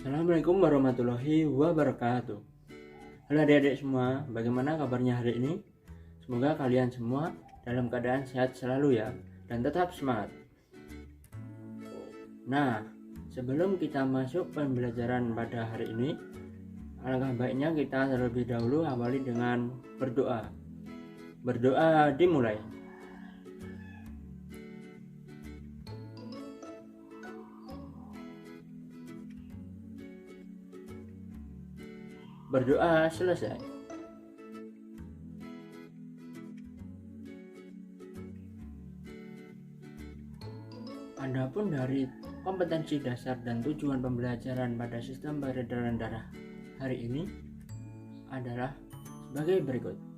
Assalamualaikum warahmatullahi wabarakatuh. Halo adik-adik semua, bagaimana kabarnya hari ini? Semoga kalian semua dalam keadaan sehat selalu ya, dan tetap semangat. Nah, sebelum kita masuk pembelajaran pada hari ini, alangkah baiknya kita terlebih dahulu awali dengan berdoa. Berdoa dimulai. Berdoa selesai. Adapun dari kompetensi dasar dan tujuan pembelajaran pada sistem peredaran darah hari ini adalah sebagai berikut.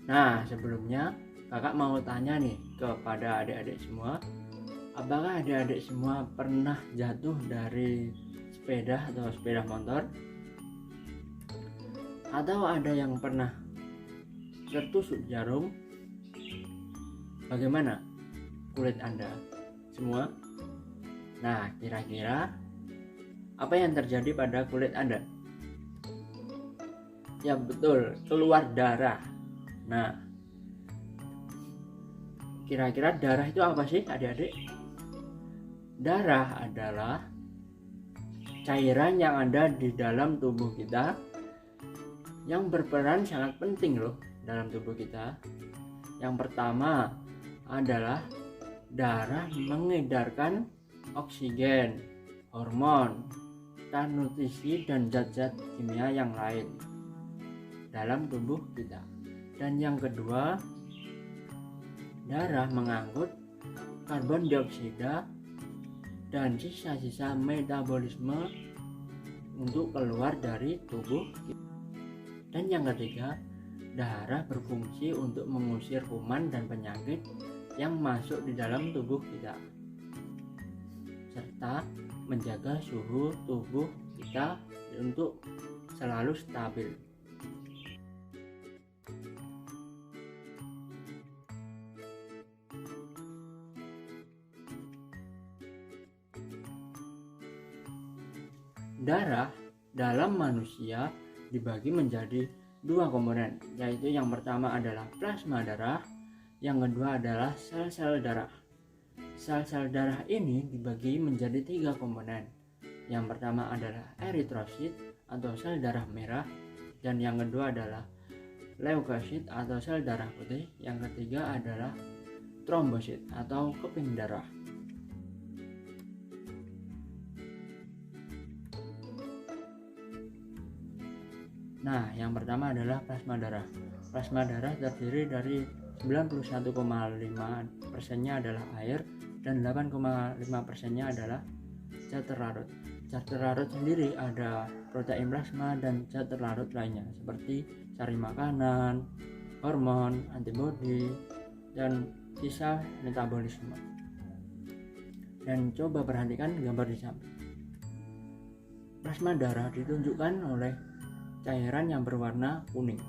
Nah, sebelumnya kakak mau tanya nih kepada adik-adik semua, apakah adik-adik semua pernah jatuh dari sepeda atau sepeda motor? Atau ada yang pernah tertusuk jarum? Bagaimana kulit Anda semua? Nah, kira-kira apa yang terjadi pada kulit Anda? Ya betul, keluar darah. Nah, kira-kira darah itu apa sih adik-adik? Darah adalah cairan yang ada di dalam tubuh kita yang berperan sangat penting loh dalam tubuh kita. Yang pertama adalah darah mengedarkan oksigen, hormon, nutrisi dan zat-zat kimia yang lain dalam tubuh kita. Dan yang kedua, darah mengangkut karbon dioksida dan sisa-sisa metabolisme untuk keluar dari tubuh kita. Dan yang ketiga, darah berfungsi untuk mengusir kuman dan penyakit yang masuk di dalam tubuh kita, serta menjaga suhu tubuh kita untuk selalu stabil. Darah dalam manusia dibagi menjadi dua komponen, yaitu yang pertama adalah plasma darah, yang kedua adalah sel-sel darah. Sel-sel darah ini dibagi menjadi tiga komponen. Yang pertama adalah eritrosit atau sel darah merah, dan yang kedua adalah leukosit atau sel darah putih, yang ketiga adalah trombosit atau keping darah. Nah, yang pertama adalah plasma darah. Plasma darah terdiri dari 91,5%-nya adalah air dan 8,5%-nya adalah zat terlarut. Zat terlarut sendiri ada protein plasma dan zat terlarut lainnya seperti sari makanan, hormon, antibodi, dan sisa metabolisme. Dan coba perhatikan gambar di samping. Plasma darah ditunjukkan oleh cairan yang berwarna kuning.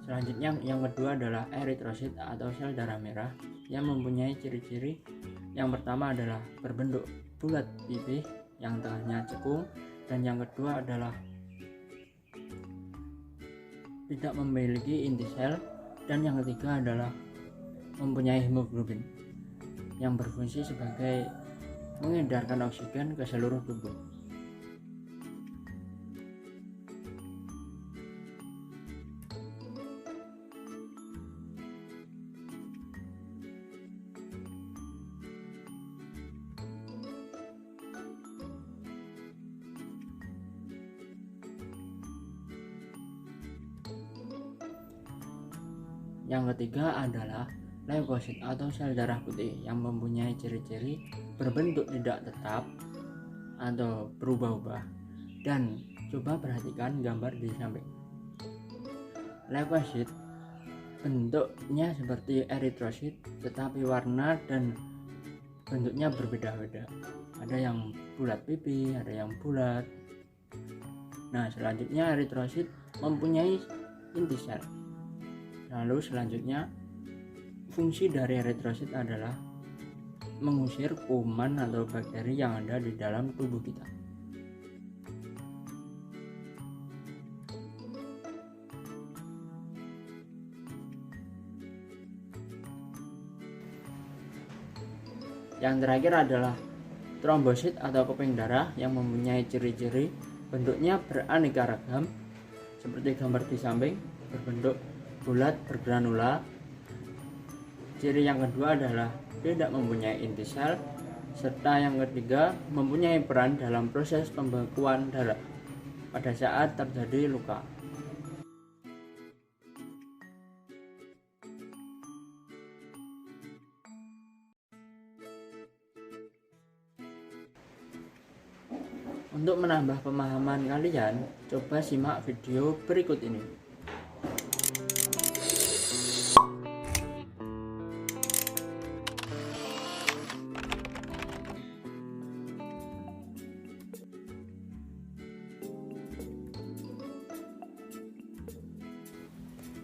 Selanjutnya yang kedua adalah eritrosit atau sel darah merah yang mempunyai ciri-ciri. Yang pertama adalah berbentuk bulat pipih yang tengahnya cekung, dan yang kedua adalah tidak memiliki inti sel, dan yang ketiga adalah mempunyai hemoglobin yang berfungsi sebagai mengedarkan oksigen ke seluruh tubuh. Yang ketiga adalah leukosit atau sel darah putih yang mempunyai ciri-ciri berbentuk tidak tetap atau berubah-ubah. Dan coba perhatikan gambar di samping. Leukosit bentuknya seperti eritrosit, tetapi warna dan bentuknya berbeda-beda. Ada yang bulat pipi, ada yang bulat. Nah, selanjutnya eritrosit mempunyai inti sel. Lalu selanjutnya fungsi dari eritrosit adalah mengusir kuman atau bakteri yang ada di dalam tubuh kita. Yang terakhir adalah trombosit atau keping darah yang mempunyai ciri-ciri bentuknya beraneka ragam seperti gambar di samping, berbentuk bulat bergranula. Ciri yang kedua adalah tidak mempunyai inti sel, serta yang ketiga mempunyai peran dalam proses pembekuan darah pada saat terjadi luka. Untuk menambah pemahaman kalian, coba simak video berikut ini.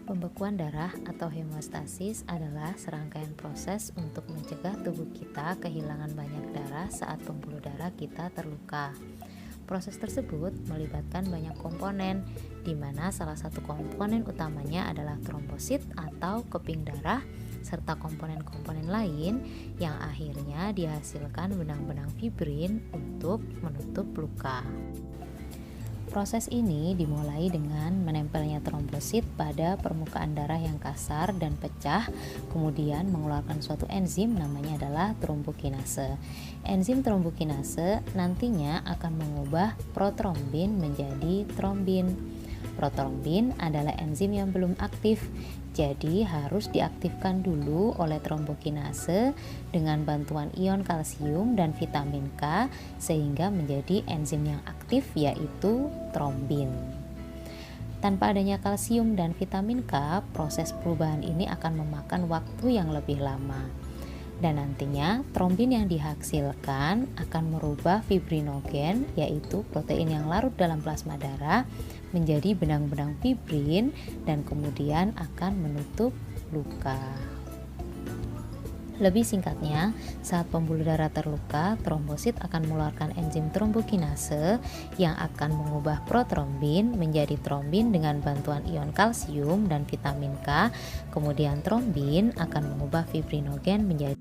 Pembekuan darah atau hemostasis adalah serangkaian proses untuk mencegah tubuh kita kehilangan banyak darah saat pembuluh darah kita terluka. Proses tersebut melibatkan banyak komponen, di mana salah satu komponen utamanya adalah trombosit atau keping darah, serta komponen-komponen lain yang akhirnya dihasilkan benang-benang fibrin untuk menutup luka. Proses ini dimulai dengan menempelnya trombosit pada permukaan darah yang kasar dan pecah, kemudian mengeluarkan suatu enzim namanya adalah trombokinase. Enzim trombokinase nantinya akan mengubah protrombin menjadi trombin. Protrombin adalah enzim yang belum aktif, jadi harus diaktifkan dulu oleh trombokinase dengan bantuan ion kalsium dan vitamin K sehingga menjadi enzim yang aktif, yaitu trombin. Tanpa adanya kalsium dan vitamin K, proses perubahan ini akan memakan waktu yang lebih lama. Dan nantinya trombin yang dihasilkan akan merubah fibrinogen, yaitu protein yang larut dalam plasma darah, menjadi benang-benang fibrin dan kemudian akan menutup luka. Lebih singkatnya, saat pembuluh darah terluka, trombosit akan mengeluarkan enzim trombokinase yang akan mengubah protrombin menjadi trombin dengan bantuan ion kalsium dan vitamin K. Kemudian trombin akan mengubah fibrinogen menjadi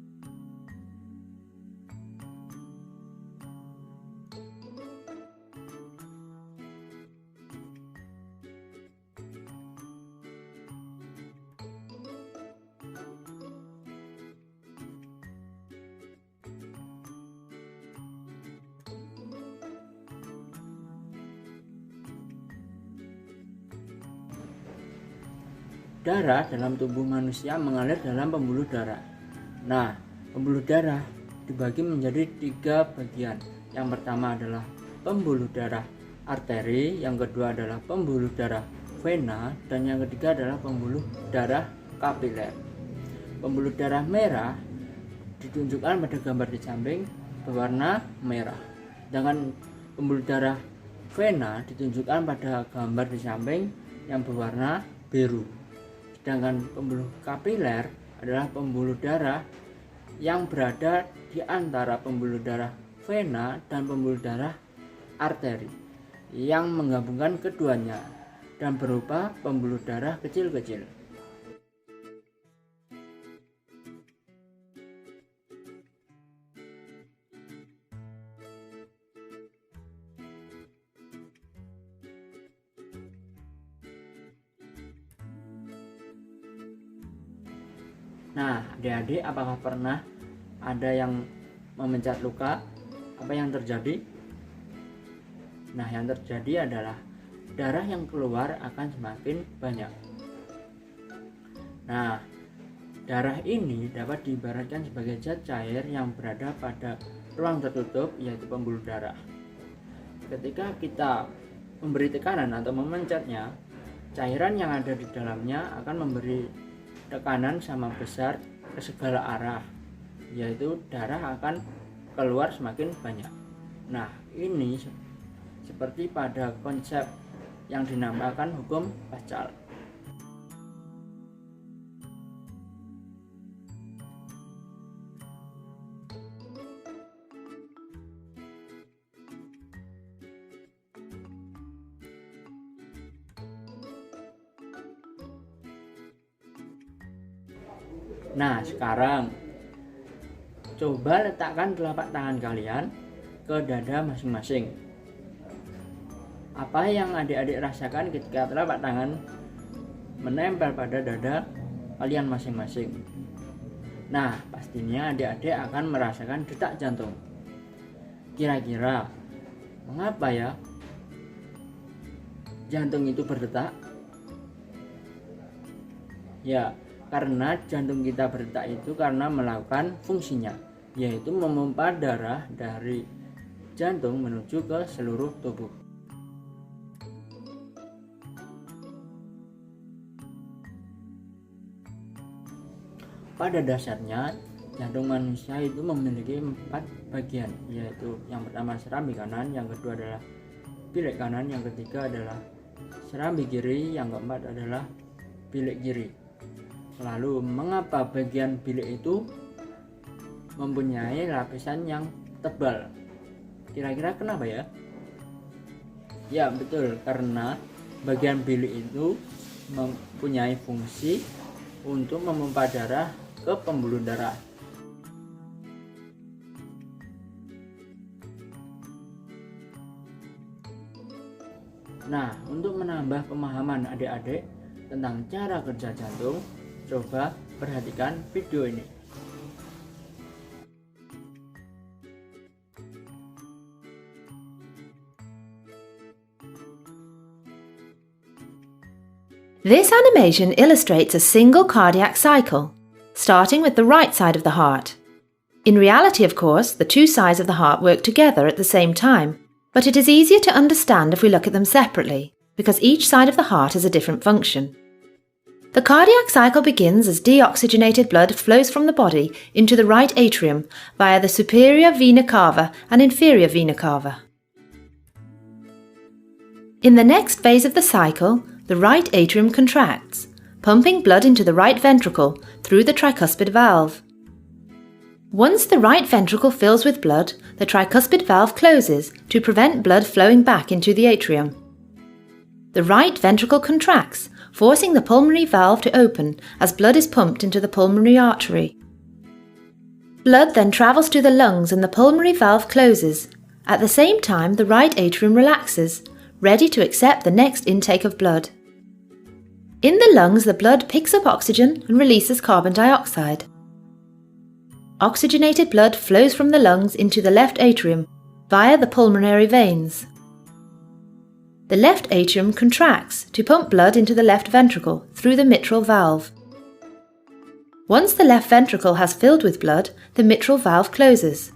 Darah dalam tubuh manusia mengalir dalam pembuluh darah. Nah, pembuluh darah dibagi menjadi 3 bagian. Yang pertama adalah pembuluh darah arteri, yang kedua adalah pembuluh darah vena, dan yang ketiga adalah pembuluh darah kapiler. Pembuluh darah merah ditunjukkan pada gambar di samping berwarna merah, sedangkan pembuluh darah vena ditunjukkan pada gambar di samping yang berwarna biru. Sedangkan pembuluh kapiler adalah pembuluh darah yang berada di antara pembuluh darah vena dan pembuluh darah arteri yang menggabungkan keduanya dan berupa pembuluh darah kecil-kecil. Nah, adik-adik, apakah pernah ada yang memencet luka? Apa yang terjadi? Nah, yang terjadi adalah darah yang keluar akan semakin banyak. Nah, Darah ini dapat diibaratkan sebagai zat cair yang berada pada ruang tertutup, yaitu pembuluh darah. Ketika kita memberi tekanan atau memencetnya, cairan yang ada di dalamnya akan memberi tekanan sama besar ke segala arah, yaitu darah akan keluar semakin banyak. Nah, ini seperti pada konsep yang dinamakan hukum Pascal. Nah, sekarang coba letakkan telapak tangan kalian ke dada masing-masing. Apa yang adik-adik rasakan ketika telapak tangan menempel pada dada kalian masing-masing? Nah, pastinya adik-adik akan merasakan detak jantung. Kira-kira mengapa ya jantung itu berdetak? Ya, karena jantung kita berdetak itu karena melakukan fungsinya, yaitu memompa darah dari jantung menuju ke seluruh tubuh. Pada dasarnya, jantung manusia itu memiliki 4 bagian, yaitu yang pertama serambi kanan, yang kedua adalah bilik kanan, yang ketiga adalah serambi kiri, yang keempat adalah bilik kiri. Lalu mengapa bagian bilik itu mempunyai lapisan yang tebal? Kira-kira kenapa ya? Ya betul, karena bagian bilik itu mempunyai fungsi untuk memompa darah ke pembuluh darah. Nah, untuk menambah pemahaman adik-adik tentang cara kerja jantung, coba perhatikan video ini. This animation illustrates a single cardiac cycle, starting with the right side of the heart. In reality, of course, the two sides of the heart work together at the same time, but it is easier to understand if we look at them separately, because each side of the heart has a different function. The cardiac cycle begins as deoxygenated blood flows from the body into the right atrium via the superior vena cava and inferior vena cava. In the next phase of the cycle, the right atrium contracts, pumping blood into the right ventricle through the tricuspid valve. Once the right ventricle fills with blood, the tricuspid valve closes to prevent blood flowing back into the atrium. The right ventricle contracts, forcing the pulmonary valve to open as blood is pumped into the pulmonary artery. Blood then travels to the lungs and the pulmonary valve closes. At the same time, the right atrium relaxes, ready to accept the next intake of blood. In the lungs, the blood picks up oxygen and releases carbon dioxide. Oxygenated blood flows from the lungs into the left atrium via the pulmonary veins. The left atrium contracts to pump blood into the left ventricle through the mitral valve. Once the left ventricle has filled with blood, the mitral valve closes.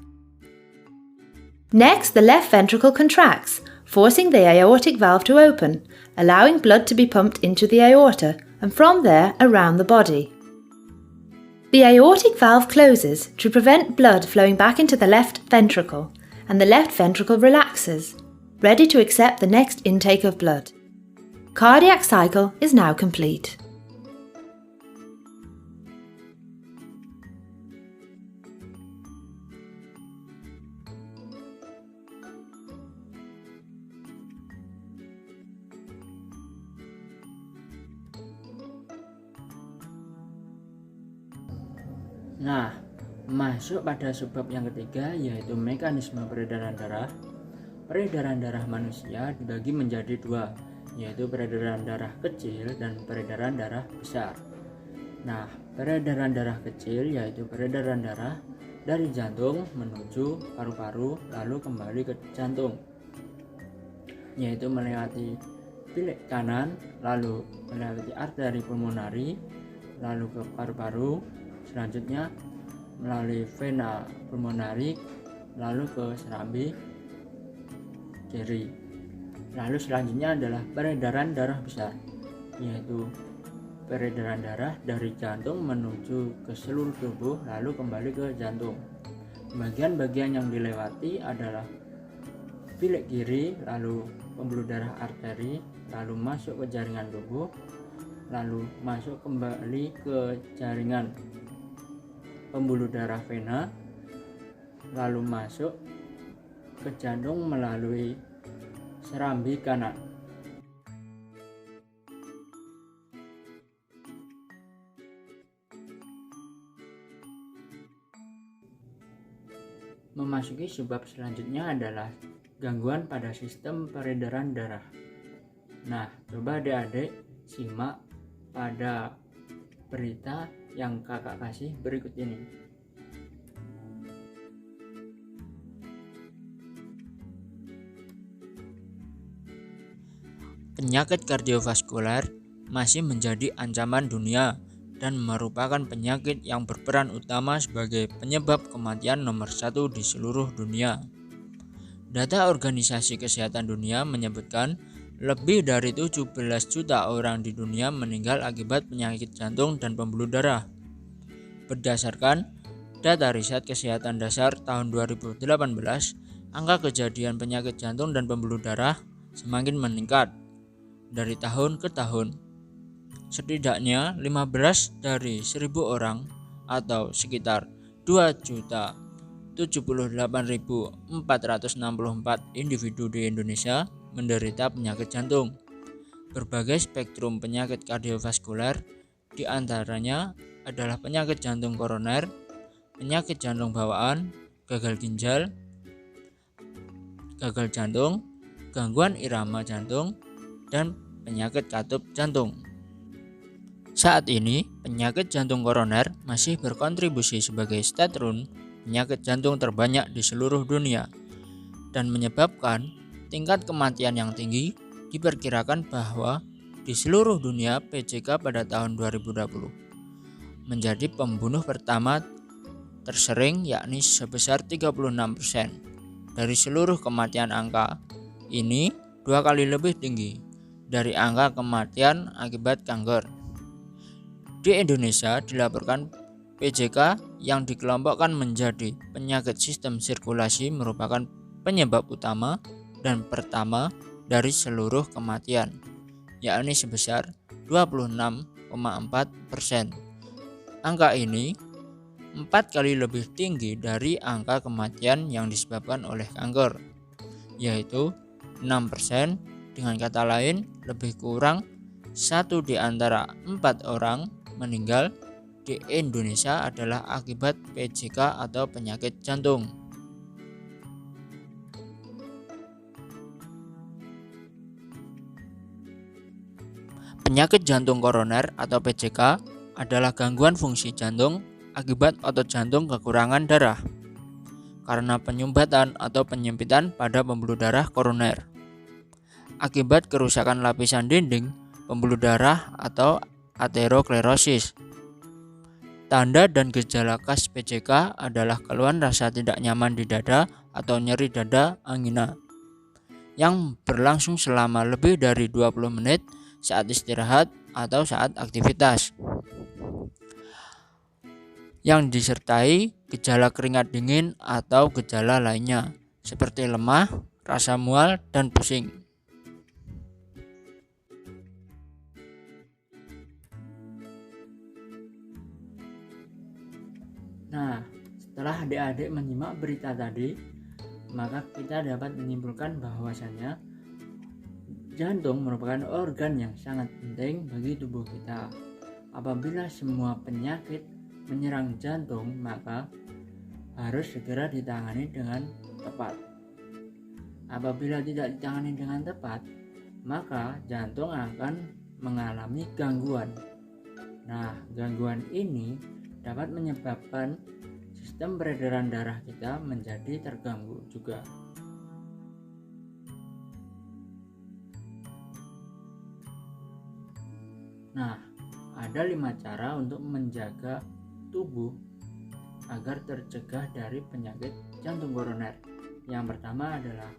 Next, the left ventricle contracts, forcing the aortic valve to open, allowing blood to be pumped into the aorta and from there around the body. The aortic valve closes to prevent blood flowing back into the left ventricle, and the left ventricle relaxes, ready to accept the next intake of blood. Cardiac cycle is now complete. Nah, masuk pada subbab yang ketiga, yaitu mekanisme peredaran darah. Peredaran darah manusia dibagi menjadi dua, yaitu peredaran darah kecil dan peredaran darah besar. Nah, peredaran darah kecil yaitu peredaran darah dari jantung menuju paru-paru lalu kembali ke jantung, yaitu melewati bilik kanan, lalu melewati arteri pulmonari, lalu ke paru-paru, Selanjutnya melalui vena pulmonari, lalu ke serambi kiri. Lalu selanjutnya adalah peredaran darah besar, yaitu peredaran darah dari jantung menuju ke seluruh tubuh lalu kembali ke jantung. Bagian-bagian yang dilewati adalah bilik kiri, lalu pembuluh darah arteri, lalu masuk ke jaringan tubuh, lalu masuk kembali ke jaringan pembuluh darah vena, lalu masuk ke jantung melalui serambi kanan. Memasuki sebab selanjutnya adalah gangguan pada sistem peredaran darah. Nah, coba adik-adik simak pada berita yang kakak kasih berikut ini. Penyakit kardiovaskuler masih menjadi ancaman dunia dan merupakan penyakit yang berperan utama sebagai penyebab kematian nomor 1 di seluruh dunia. Data Organisasi Kesehatan Dunia menyebutkan lebih dari 17 juta orang di dunia meninggal akibat penyakit jantung dan pembuluh darah. Berdasarkan data Riset Kesehatan Dasar tahun 2018, angka kejadian penyakit jantung dan pembuluh darah semakin meningkat dari tahun ke tahun. Setidaknya 15 dari 1.000 orang atau sekitar 2.078.464 individu di Indonesia menderita penyakit jantung. Berbagai spektrum penyakit kardiovaskuler diantaranya adalah penyakit jantung koroner, penyakit jantung bawaan, gagal ginjal, gagal jantung, gangguan irama jantung, dan penyakit katup jantung. Saat ini, penyakit jantung koroner masih berkontribusi sebagai stat run penyakit jantung terbanyak di seluruh dunia dan menyebabkan tingkat kematian yang tinggi. Diperkirakan bahwa di seluruh dunia PJK pada tahun 2020 menjadi pembunuh pertama tersering, yakni sebesar 36%. Dari seluruh kematian, angka ini 2 kali lebih tinggi dari angka kematian akibat kanker. Di Indonesia dilaporkan PJK yang dikelompokkan menjadi penyakit sistem sirkulasi merupakan penyebab utama dan pertama dari seluruh kematian, yakni sebesar 26,4%. Angka ini 4 kali lebih tinggi dari angka kematian yang disebabkan oleh kanker, yaitu 6%. Dengan kata lain, lebih kurang 1 di antara 4 orang meninggal di Indonesia adalah akibat PJK atau penyakit jantung. Penyakit jantung koroner atau PJK adalah gangguan fungsi jantung akibat otot jantung kekurangan darah karena penyumbatan atau penyempitan pada pembuluh darah koroner akibat kerusakan lapisan dinding pembuluh darah atau aterosklerosis. Tanda dan gejala khas PJK adalah keluhan rasa tidak nyaman di dada atau nyeri dada angina yang berlangsung selama lebih dari 20 menit saat istirahat atau saat aktivitas, yang disertai gejala keringat dingin atau gejala lainnya seperti lemah, rasa mual, dan pusing. Nah, setelah adik-adik menyimak berita tadi, maka kita dapat menyimpulkan bahwasannya jantung merupakan organ yang sangat penting bagi tubuh kita. Apabila semua penyakit menyerang jantung, maka harus segera ditangani dengan tepat. Apabila tidak ditangani dengan tepat, maka jantung akan mengalami gangguan. Nah, gangguan ini dapat menyebabkan sistem peredaran darah kita menjadi terganggu juga. Nah, ada 5 cara untuk menjaga tubuh agar tercegah dari penyakit jantung koroner. Yang pertama adalah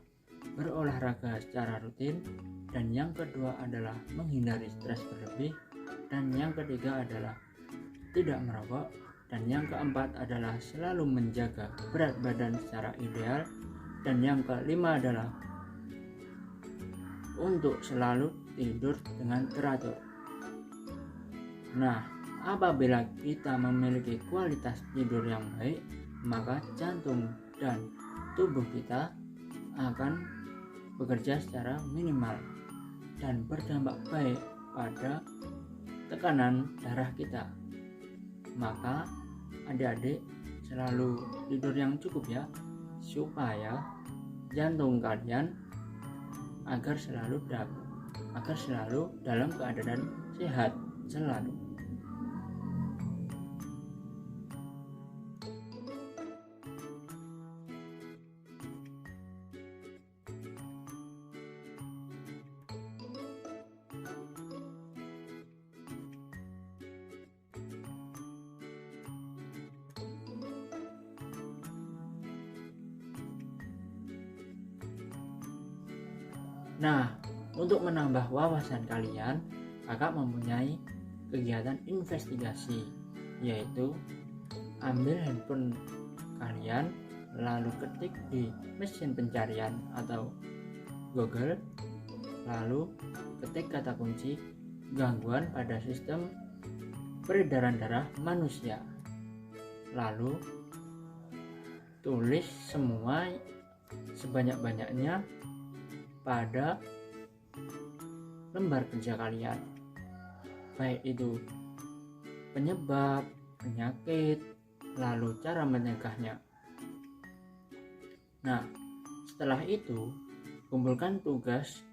berolahraga secara rutin, dan yang kedua adalah menghindari stres berlebih, dan yang ketiga adalah tidak merokok, dan yang keempat adalah selalu menjaga berat badan secara ideal, dan yang kelima adalah untuk selalu tidur dengan teratur. Nah, apabila kita memiliki kualitas tidur yang baik, maka jantung dan tubuh kita akan bekerja secara minimal dan berdampak baik pada tekanan darah kita. Maka adik-adik selalu tidur yang cukup ya, supaya jantung kalian agar selalu dalam keadaan sehat selalu. Nah, untuk menambah wawasan kalian, kakak mempunyai kegiatan investigasi, yaitu ambil handphone kalian, lalu ketik di mesin pencarian atau Google, lalu ketik kata kunci gangguan pada sistem peredaran darah manusia, lalu tulis semua sebanyak-banyaknya pada lembar kerja kalian, baik itu penyebab, penyakit, lalu cara mencegahnya. Nah, setelah itu kumpulkan tugas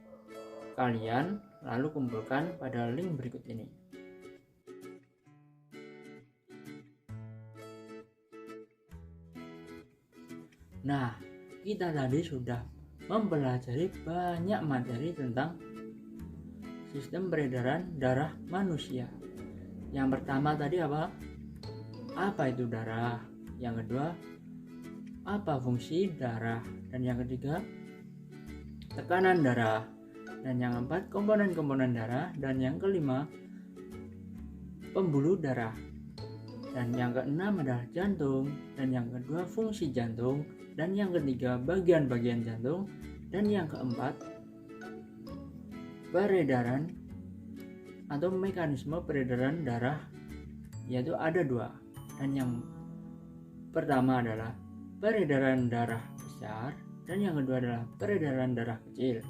kalian, lalu kumpulkan pada link berikut ini. Nah, kita tadi sudah mempelajari banyak materi tentang sistem peredaran darah manusia. Yang pertama tadi apa? Apa itu darah? Yang kedua, apa fungsi darah? Dan yang ketiga, tekanan darah. Dan yang keempat, komponen-komponen darah. Dan yang kelima, pembuluh darah. Dan yang keenam adalah jantung. Dan yang kedua, fungsi jantung. Dan yang ketiga, bagian-bagian jantung. Dan yang keempat, peredaran atau mekanisme peredaran darah, yaitu ada dua. Dan yang pertama adalah peredaran darah besar, dan yang kedua adalah peredaran darah kecil.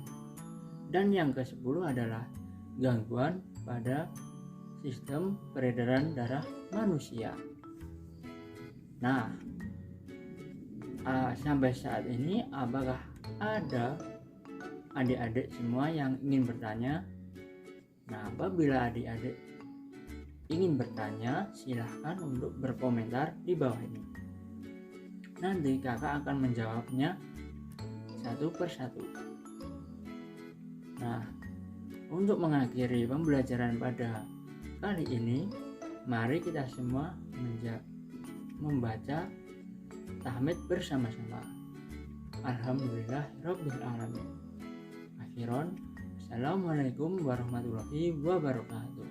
Dan yang ke-10 adalah gangguan pada sistem peredaran darah manusia. Nah, sampai saat ini apakah ada adik-adik semua yang ingin bertanya? Nah, apabila adik-adik ingin bertanya, silahkan untuk berkomentar di bawah ini. Nanti kakak akan menjawabnya satu persatu. Nah, untuk mengakhiri pembelajaran pada kali ini, mari kita semua membaca tahmid bersama-sama. Alhamdulillahirabbil alamin. Akhiron, assalamualaikum warahmatullahi wabarakatuh.